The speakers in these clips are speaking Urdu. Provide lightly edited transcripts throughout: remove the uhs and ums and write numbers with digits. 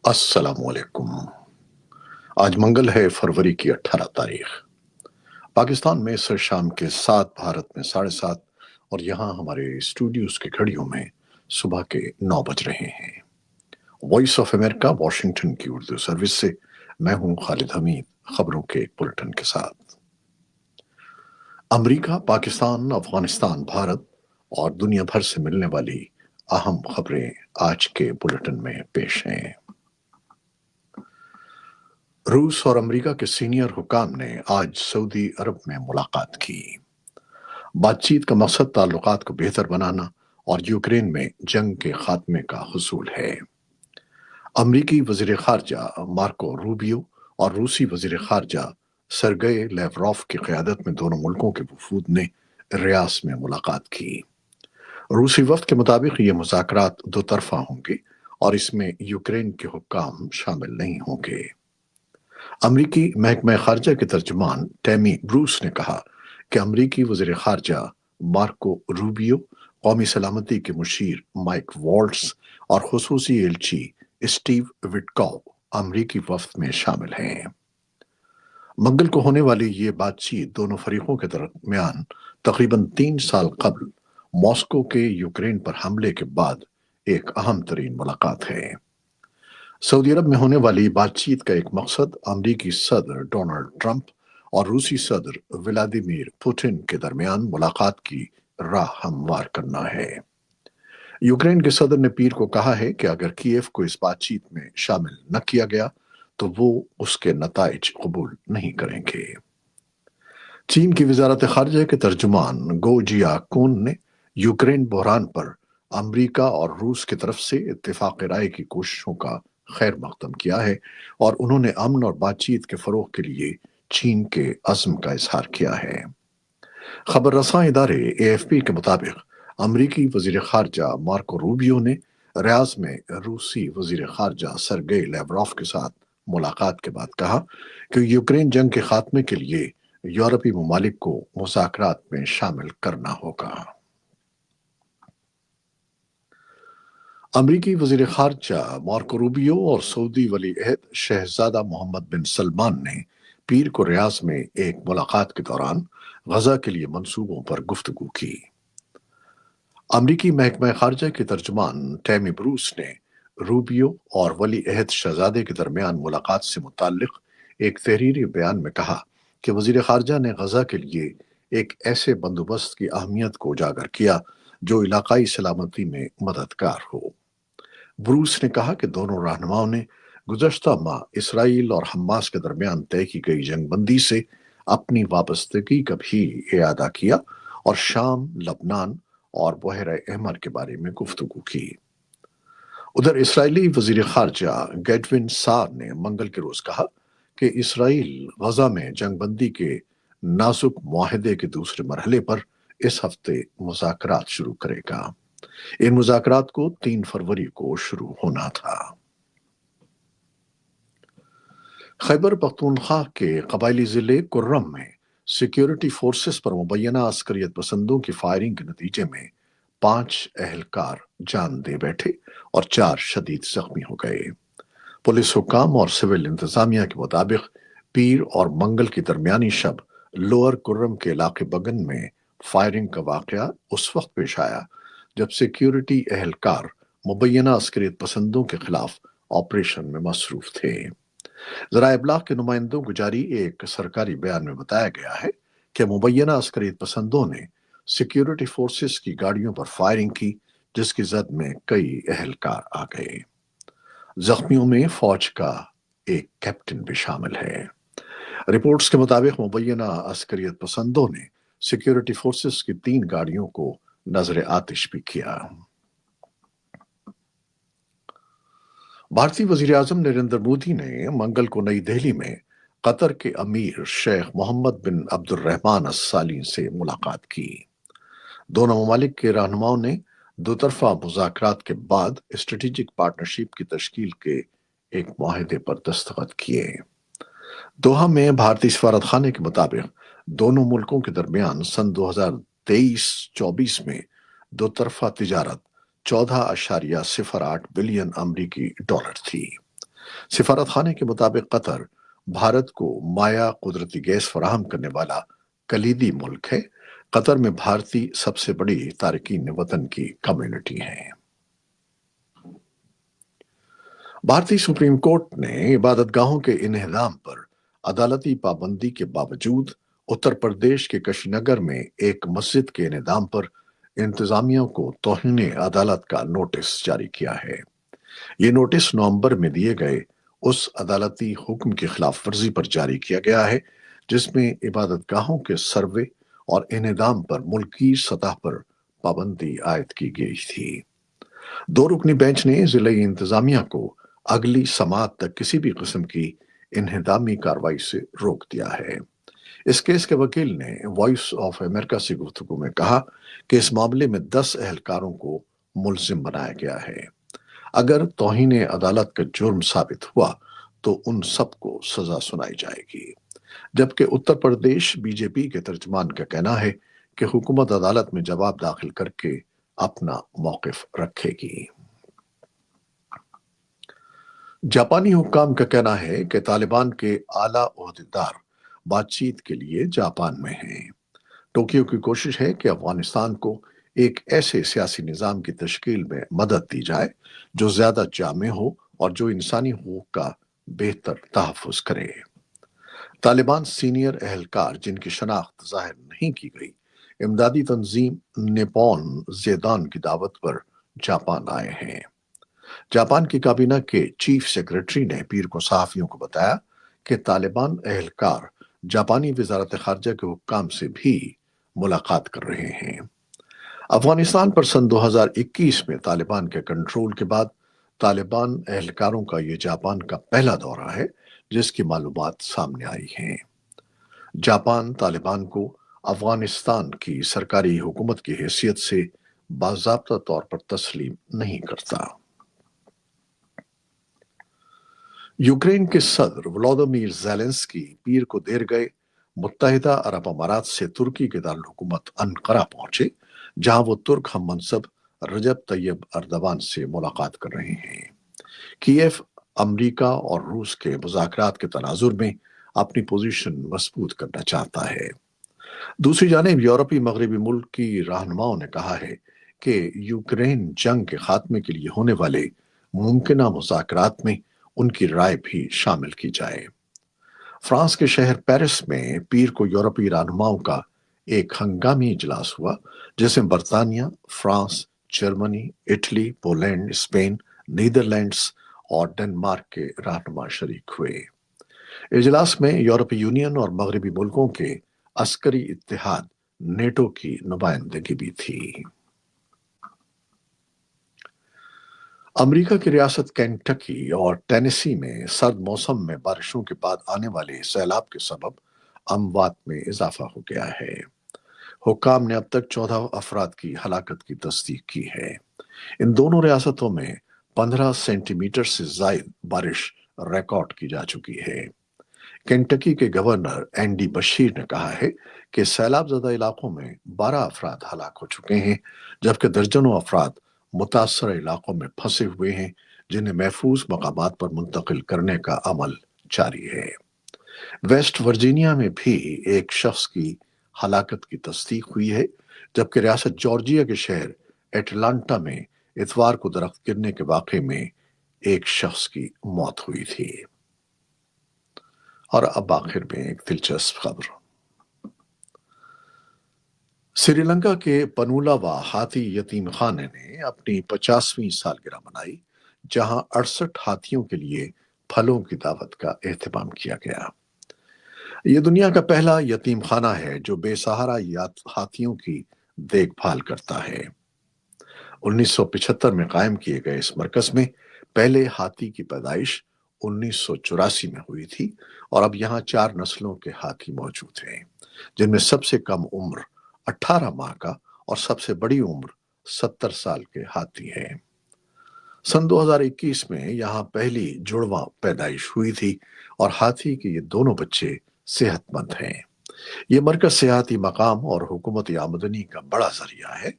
السلام علیکم۔ آج منگل ہے، فروری کی 18 تاریخ۔ پاکستان میں سر شام کے 7، بھارت میں 7:30، اور یہاں ہمارے اسٹوڈیوز کی گھڑیوں میں صبح کے 9 بج رہے ہیں۔ وائس آف امریکہ واشنگٹن کی اردو سروس سے میں ہوں خالد حمید، خبروں کے ایک بلٹن کے ساتھ۔ امریکہ، پاکستان، افغانستان، بھارت اور دنیا بھر سے ملنے والی اہم خبریں آج کے بلٹن میں پیش ہیں۔ روس اور امریکہ کے سینئر حکام نے آج سعودی عرب میں ملاقات کی۔ بات چیت کا مقصد تعلقات کو بہتر بنانا اور یوکرین میں جنگ کے خاتمے کا حصول ہے۔ امریکی وزیر خارجہ مارکو روبیو اور روسی وزیر خارجہ سرگئی لیوروف کی قیادت میں دونوں ملکوں کے وفود نے ریاض میں ملاقات کی۔ روسی وفد کے مطابق یہ مذاکرات دو طرفہ ہوں گے اور اس میں یوکرین کے حکام شامل نہیں ہوں گے۔ امریکی محکمہ خارجہ کے ترجمان ٹیمی بروس نے کہا کہ امریکی وزیر خارجہ مارکو روبیو، قومی سلامتی کے مشیر مائک والٹس اور خصوصی ایلچی اسٹیو وٹکاؤ امریکی وفد میں شامل ہیں۔ منگل کو ہونے والی یہ بات چیت دونوں فریقوں کے درمیان تقریباً 3 سال قبل ماسکو کے یوکرین پر حملے کے بعد ایک اہم ترین ملاقات ہے۔ سعودی عرب میں ہونے والی بات چیت کا ایک مقصد امریکی صدر ڈونلڈ ٹرمپ اور روسی صدر ولادیمیر پوٹن کے درمیان ملاقات کی راہ ہموار کرنا ہے۔ یوکرین کے صدر نے پیر کو کہا ہے کہ اگر کیف کو اس بات چیت میں شامل نہ کیا گیا تو وہ اس کے نتائج قبول نہیں کریں گے۔ چین کی وزارت خارجہ کے ترجمان گو جیا کون نے یوکرین بحران پر امریکہ اور روس کی طرف سے اتفاق رائے کی کوششوں کا خیر مقدم کیا ہے، اور انہوں نے امن اور بات چیت کے فروغ کے لیے چین کے عزم کا اظہار کیا ہے۔ خبر رساں ادارے اے ایف پی کے مطابق امریکی وزیر خارجہ مارکو روبیو نے ریاض میں روسی وزیر خارجہ سرگئی لیوروف کے ساتھ ملاقات کے بعد کہا کہ یوکرین جنگ کے خاتمے کے لیے یورپی ممالک کو مذاکرات میں شامل کرنا ہوگا۔ امریکی وزیر خارجہ مارکو روبیو اور سعودی ولی عہد شہزادہ محمد بن سلمان نے پیر کو ریاض میں ایک ملاقات کے دوران غزہ کے لیے منصوبوں پر گفتگو کی۔ امریکی محکمہ خارجہ کے ترجمان ٹیمی بروس نے روبیو اور ولی عہد شہزادے کے درمیان ملاقات سے متعلق ایک تحریری بیان میں کہا کہ وزیر خارجہ نے غزہ کے لیے ایک ایسے بندوبست کی اہمیت کو اجاگر کیا جو علاقائی سلامتی میں مددگار ہو۔ بروس نے کہا کہ دونوں رہنماؤں نے گزشتہ ماہ اسرائیل اور حماس کے درمیان طے کی گئی جنگ بندی سے اپنی وابستگی کا بھی اعادہ کیا اور شام، لبنان اور بحیرہ احمر کے بارے میں گفتگو کی۔ ادھر اسرائیلی وزیر خارجہ گیڈوین سار نے منگل کے روز کہا کہ اسرائیل غزہ میں جنگ بندی کے نازک معاہدے کے دوسرے مرحلے پر اس ہفتے مذاکرات شروع کرے گا۔ ان مذاکرات کو 3 فروری کو شروع ہونا تھا۔ خیبر پختونخوا کے قبائلی ضلع کرم میں سیکیورٹی فورسز پر مبینہ عسکریت پسندوں کی فائرنگ کے نتیجے میں 5 اہلکار جان دے بیٹھے اور 4 شدید زخمی ہو گئے۔ پولیس حکام اور سول انتظامیہ کے مطابق پیر اور منگل کی درمیانی شب لوئر کرم کے علاقے بگن میں فائرنگ کا واقعہ اس وقت پیش آیا جب سیکیورٹی اہلکار مبینہ عسکریت پسندوں کے خلاف آپریشن میں مصروف تھے۔ ذرائع ابلاغ کے نمائندوں کو جاری ایک سرکاری بیان میں بتایا گیا ہے کہ مبینہ عسکریت پسندوں نے سیکیورٹی فورسز کی گاڑیوں پر فائرنگ کی، جس کی زد میں کئی اہلکار آ گئے۔ زخمیوں میں فوج کا ایک کیپٹن بھی شامل ہے۔ رپورٹس کے مطابق مبینہ عسکریت پسندوں نے سیکیورٹی فورسز کی 3 گاڑیوں کو نظر آتش بھی کیا۔ بھارتی وزیر اعظم نریندر مودی نے منگل کو نئی دہلی میں قطر کے امیر شیخ محمد بن عبد الرحمن الثانی سے ملاقات کی۔ دونوں ممالک کے رہنماؤں نے دو طرفہ مذاکرات کے بعد اسٹریٹجک پارٹنرشپ کی تشکیل کے ایک معاہدے پر دستخط کیے۔ دوحہ میں بھارتی سفارت خانے کے مطابق دونوں ملکوں کے درمیان سن 2023-24 میں دو طرفہ تجارت 14.08 بلین امریکی ڈالر تھی۔ سفارت خانے کے مطابق قطر بھارت کو مایا قدرتی گیس فراہم کرنے والا کلیدی ملک ہے۔ قطر میں بھارتی سب سے بڑی تارکین وطن کی کمیونٹی ہے۔ بھارتی سپریم کورٹ نے عبادت گاہوں کے انہدام پر عدالتی پابندی کے باوجود اتر پردیش کے کشی نگر میں ایک مسجد کے انہدام پر انتظامیہ کو توہین عدالت کا نوٹس جاری کیا ہے۔ یہ نوٹس نومبر میں دیے گئے اس عدالتی حکم کی خلاف ورزی پر جاری کیا گیا ہے جس میں عبادت گاہوں کے سروے اور انہدام پر ملکی سطح پر پابندی عائد کی گئی تھی۔ دو رکنی بینچ نے ضلعی انتظامیہ کو اگلی سماعت تک کسی بھی قسم کی انہدامی کارروائی سے روک دیا ہے۔ اس کیس کے وکیل نے وائس آف امریکہ سے گفتگو میں کہا کہ اس معاملے میں 10 اہلکاروں کو ملزم بنایا گیا ہے۔ اگر توہین عدالت کا جرم ثابت ہوا تو ان سب کو سزا سنائی جائے گی، جبکہ اتر پردیش بی جے پی کے ترجمان کا کہنا ہے کہ حکومت عدالت میں جواب داخل کر کے اپنا موقف رکھے گی۔ جاپانی حکام کا کہنا ہے کہ طالبان کے اعلیٰ عہدیدار بات چیت کے لیے جاپان میں ہیں۔ ٹوکیو کی کوشش ہے کہ افغانستان کو ایک ایسے سیاسی نظام کی تشکیل میں مدد دی جائے جو زیادہ جامع ہو اور جو انسانی حقوق کا بہتر تحفظ کرے۔ طالبان سینئر اہلکار جن کی شناخت ظاہر نہیں کی گئی، امدادی تنظیم نیپون زیدان کی دعوت پر جاپان آئے ہیں۔ جاپان کی کابینہ کے چیف سیکرٹری نے پیر کو صحافیوں کو بتایا کہ طالبان اہلکار جاپانی وزارت خارجہ کے حکام سے بھی ملاقات کر رہے ہیں۔ افغانستان پر سن 2021 میں طالبان کے کنٹرول کے بعد طالبان اہلکاروں کا یہ جاپان کا پہلا دورہ ہے جس کی معلومات سامنے آئی ہیں۔ جاپان طالبان کو افغانستان کی سرکاری حکومت کی حیثیت سے باضابطہ طور پر تسلیم نہیں کرتا۔ یوکرین کے صدر ولادیمیر زیلنسکی پیر کو دیر گئے متحدہ عرب امارات سے ترکی کے دارالحکومت انقرہ پہنچے، جہاں وہ ترک ہم منصب رجب طیب اردوان سے ملاقات کر رہے ہیں۔ کیف امریکہ اور روس کے مذاکرات کے تناظر میں اپنی پوزیشن مضبوط کرنا چاہتا ہے۔ دوسری جانب یورپی مغربی ملک کی رہنماؤں نے کہا ہے کہ یوکرین جنگ کے خاتمے کے لیے ہونے والے ممکنہ مذاکرات میں ان کی رائے بھی شامل کی جائے۔ فرانس کے شہر پیرس میں پیر کو یورپی رہنماؤں کا ایک ہنگامی اجلاس ہوا جس میں برطانیہ، France, Germany, Italy, Poland, Spain, Netherlands اور ڈنمارک کے رہنما شریک ہوئے۔ اجلاس میں یورپی یونین اور مغربی ملکوں کے عسکری اتحاد نیٹو کی نمائندگی بھی تھی۔ امریکہ کی ریاست کینٹکی اور ٹینیسی میں سرد موسم میں بارشوں کے بعد آنے والے سیلاب کے سبب اموات میں اضافہ ہو گیا ہے۔ حکام نے اب تک 14 افراد کی ہلاکت کی تصدیق کی ہے۔ ان دونوں ریاستوں میں 15 سینٹی میٹر سے زائد بارش ریکارڈ کی جا چکی ہے۔ کینٹکی کے گورنر اینڈی بشیر نے کہا ہے کہ سیلاب زدہ علاقوں میں 12 افراد ہلاک ہو چکے ہیں، جبکہ درجنوں افراد متاثرہ علاقوں میں پھنسے ہوئے ہیں جنہیں محفوظ مقامات پر منتقل کرنے کا عمل جاری ہے۔ ویسٹ ورجینیا میں بھی ایک شخص کی ہلاکت کی تصدیق ہوئی ہے، جبکہ ریاست جارجیا کے شہر ایٹلانٹا میں اتوار کو درخت گرنے کے واقعے میں ایک شخص کی موت ہوئی تھی۔ اور اب آخر میں ایک دلچسپ خبر۔ سری لنکا کے پنولاوا ہاتھی یتیم خانے نے اپنی 50ویں سالگرہ منائی، جہاں 68 ہاتھیوں کے لیے پھلوں کی دعوت کا اہتمام کیا گیا۔ یہ دنیا کا پہلا یتیم خانہ ہے جو بے سہارا ہاتھیوں کی دیکھ بھال کرتا ہے۔ 1975 میں قائم کیے گئے اس مرکز میں پہلے ہاتھی کی پیدائش 1984 میں ہوئی تھی، اور اب یہاں 4 نسلوں کے ہاتھی موجود ہیں، جن میں سب سے کم عمر 18 ماہ کا اور سب سے بڑی عمر 70 سال کے ہاتھی ہیں۔ سن 2021 میں یہاں پہلی جڑواں پیدائش ہوئی تھی اور ہاتھی کے یہ دونوں بچے صحت مند ہیں۔ یہ مرکز سیاحتی مقام اور حکومتی آمدنی کا بڑا ذریعہ ہے،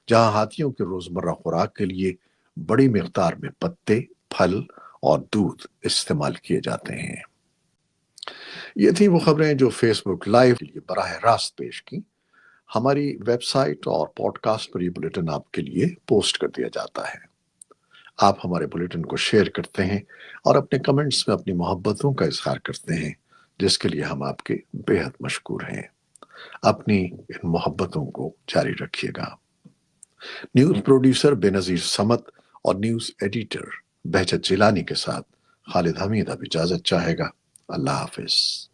جہاں ہاتھیوں کے روزمرہ خوراک کے لیے بڑی مقدار میں پتے، پھل اور دودھ استعمال کیے جاتے ہیں۔ یہ تھی وہ خبریں جو فیس بک لائیو کے لیے براہ راست پیش کی۔ ہماری ویب سائٹ اور پوڈ کاسٹ پر یہ بلیٹن آپ کے لیے پوسٹ کر دیا جاتا ہے۔ آپ ہمارے بلیٹن کو شیئر کرتے ہیں اور اپنے کمنٹس میں اپنی محبتوں کا اظہار کرتے ہیں، جس کے لیے ہم آپ کے بے حد مشکور ہیں۔ اپنی ان محبتوں کو جاری رکھیے گا۔ نیوز پروڈیوسر بے نظیر سمت اور نیوز ایڈیٹر بہجت جیلانی کے ساتھ خالد حمید اب اجازت چاہے گا۔ اللہ حافظ۔